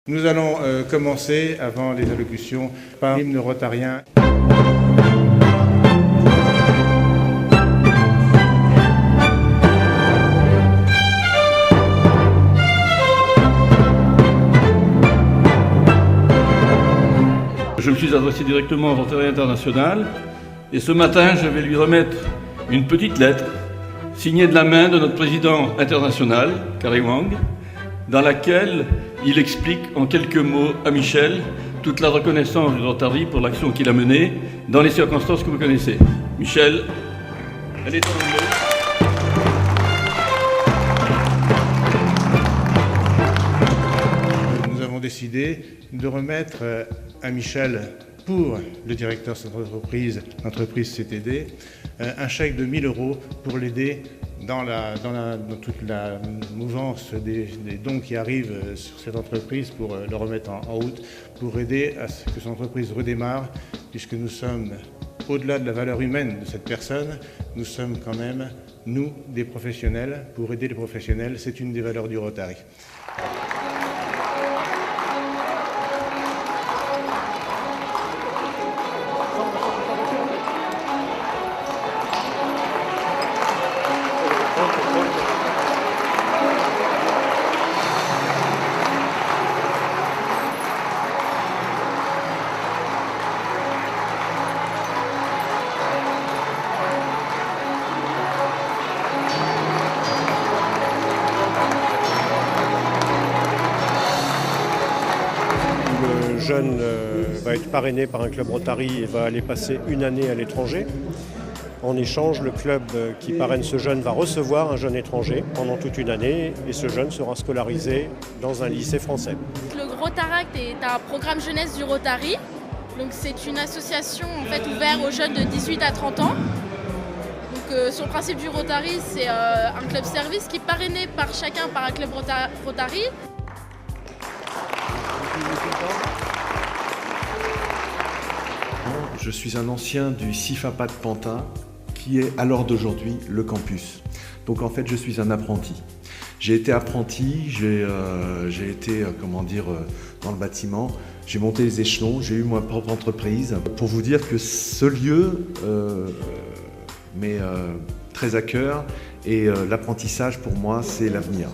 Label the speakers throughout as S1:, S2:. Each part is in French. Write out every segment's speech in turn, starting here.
S1: Nous allons commencer, avant les allocutions, par l'hymne rotarien.
S2: Je me suis adressé directement au Rotary International et ce matin, je vais lui remettre une petite lettre signée de la main de notre président international, Carey Wang, dans laquelle il explique en quelques mots à Michel toute la reconnaissance du Rotary pour l'action qu'il a menée dans les circonstances que vous connaissez. Michel, elle est en anglais.
S1: Nous avons décidé de remettre à Michel, pour le directeur de cette l'entreprise CTD, un chèque de 1 000 € pour l'aider dans toute la mouvance des dons qui arrivent sur cette entreprise pour le remettre en route, pour aider à ce que cette entreprise redémarre, puisque nous sommes, au-delà de la valeur humaine de cette personne, nous sommes quand même, nous, des professionnels. Pour aider les professionnels, c'est une des valeurs du Rotary.
S3: Le jeune va être parrainé par un club Rotary et va aller passer une année à l'étranger. En échange, le club qui parraine ce jeune va recevoir un jeune étranger pendant toute une année et ce jeune sera scolarisé dans un lycée français.
S4: Le Rotaract est un programme jeunesse du Rotary. Donc c'est une association en fait ouverte aux jeunes de 18 à 30 ans. Donc sur le principe du Rotary, c'est un club service qui est parrainé par chacun par un club Rotary.
S5: Je suis un ancien du CIFAPA de Pantin, qui est à l'heure d'aujourd'hui le campus. Donc en fait, je suis un apprenti. J'ai été apprenti, j'ai été, dans le bâtiment, j'ai monté les échelons, j'ai eu ma propre entreprise. Pour vous dire que ce lieu m'est très à cœur et l'apprentissage pour moi, c'est l'avenir.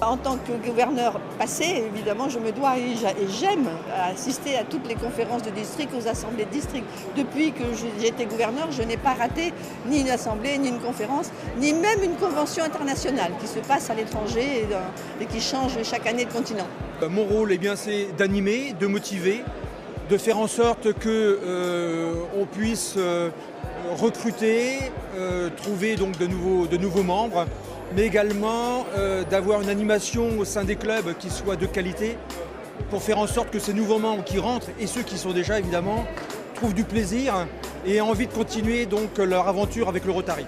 S6: En tant que gouverneur passé, évidemment, je me dois et j'aime assister à toutes les conférences de district, aux assemblées de district. Depuis que j'ai été gouverneur, je n'ai pas raté ni une assemblée, ni une conférence, ni même une convention internationale qui se passe à l'étranger et qui change chaque année de continent.
S7: Mon rôle, c'est d'animer, de motiver, de faire en sorte qu'on puisse recruter, trouver donc de nouveaux membres, mais également d'avoir une animation au sein des clubs qui soit de qualité pour faire en sorte que ces nouveaux membres qui rentrent et ceux qui sont déjà évidemment trouvent du plaisir et aient envie de continuer donc leur aventure avec le Rotary.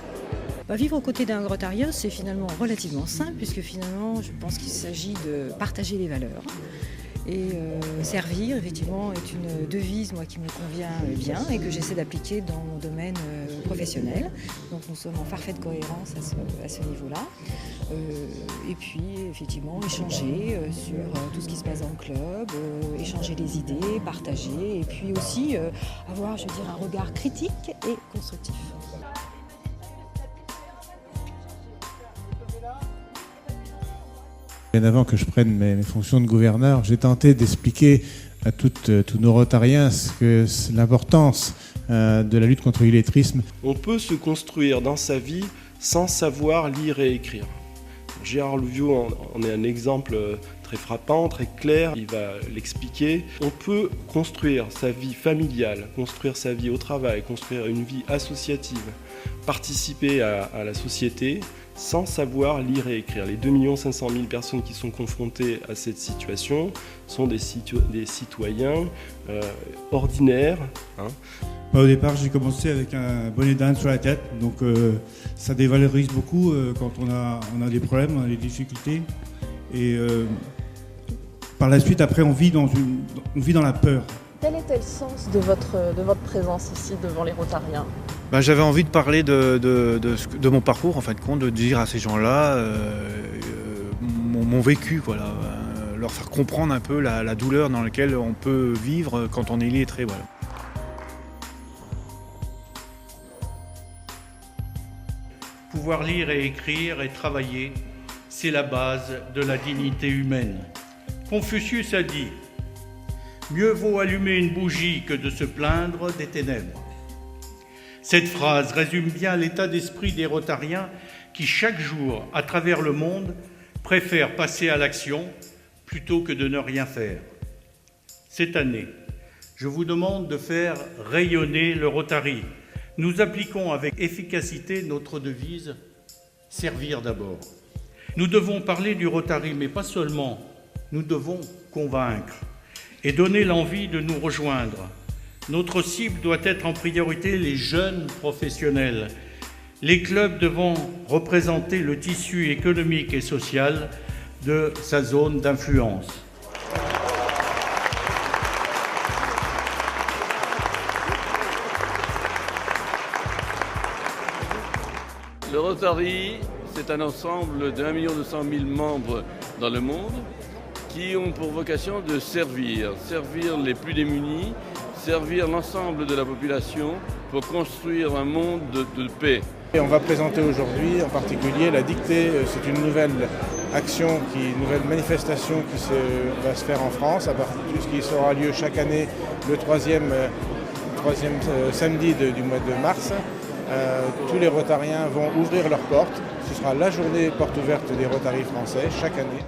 S8: Vivre aux côtés d'un Rotarien, c'est finalement relativement simple puisque finalement je pense qu'il s'agit de partager les valeurs. Et servir, effectivement, est une devise qui me convient bien et que j'essaie d'appliquer dans mon domaine professionnel. Donc nous sommes en parfaite cohérence à ce niveau-là. Et puis, effectivement, échanger sur tout ce qui se passe dans le club, échanger les idées, partager, et puis aussi avoir, un regard critique et constructif.
S1: Bien avant que je prenne mes fonctions de gouverneur, j'ai tenté d'expliquer à tous nos Rotariens l'importance de la lutte contre l'illettrisme.
S9: On peut se construire dans sa vie sans savoir lire et écrire. Gérard Louviot en est un exemple très frappant, très clair, il va l'expliquer. On peut construire sa vie familiale, construire sa vie au travail, construire une vie associative, participer à la société sans savoir lire et écrire. Les 2 500 000 personnes qui sont confrontées à cette situation sont des citoyens ordinaires.
S10: Au départ, j'ai commencé avec un bonnet d'Inde sur la tête, donc ça dévalorise beaucoup quand on a des problèmes, on a des difficultés. Et par la suite, après, on vit dans la peur.
S11: Quel était le sens de votre présence ici devant les Rotariens ?
S12: J'avais envie de parler de mon parcours, en fin de compte, de dire à ces gens-là mon vécu, voilà, leur faire comprendre un peu la douleur dans laquelle on peut vivre quand on est illettré. Voilà.
S13: Pouvoir lire et écrire et travailler, c'est la base de la dignité humaine. Confucius a dit « Mieux vaut allumer une bougie que de se plaindre des ténèbres ». Cette phrase résume bien l'état d'esprit des Rotariens qui, chaque jour, à travers le monde, préfèrent passer à l'action plutôt que de ne rien faire. Cette année, je vous demande de faire rayonner le Rotary. Nous appliquons avec efficacité notre devise « Servir d'abord ». Nous devons parler du Rotary, mais pas seulement. Nous devons convaincre et donner l'envie de nous rejoindre. Notre cible doit être en priorité les jeunes professionnels. Les clubs devront représenter le tissu économique et social de sa zone d'influence.
S2: Le Rotary, c'est un ensemble d'1 200 000 membres dans le monde qui ont pour vocation de servir les plus démunis, servir l'ensemble de la population pour construire un monde de paix.
S1: Et on va présenter aujourd'hui en particulier la dictée. C'est une nouvelle action, une nouvelle manifestation qui va se faire en France, qui aura lieu chaque année le troisième samedi du mois de mars. Tous les Rotariens vont ouvrir leurs portes. Ce sera la journée porte ouverte des Rotaries français chaque année.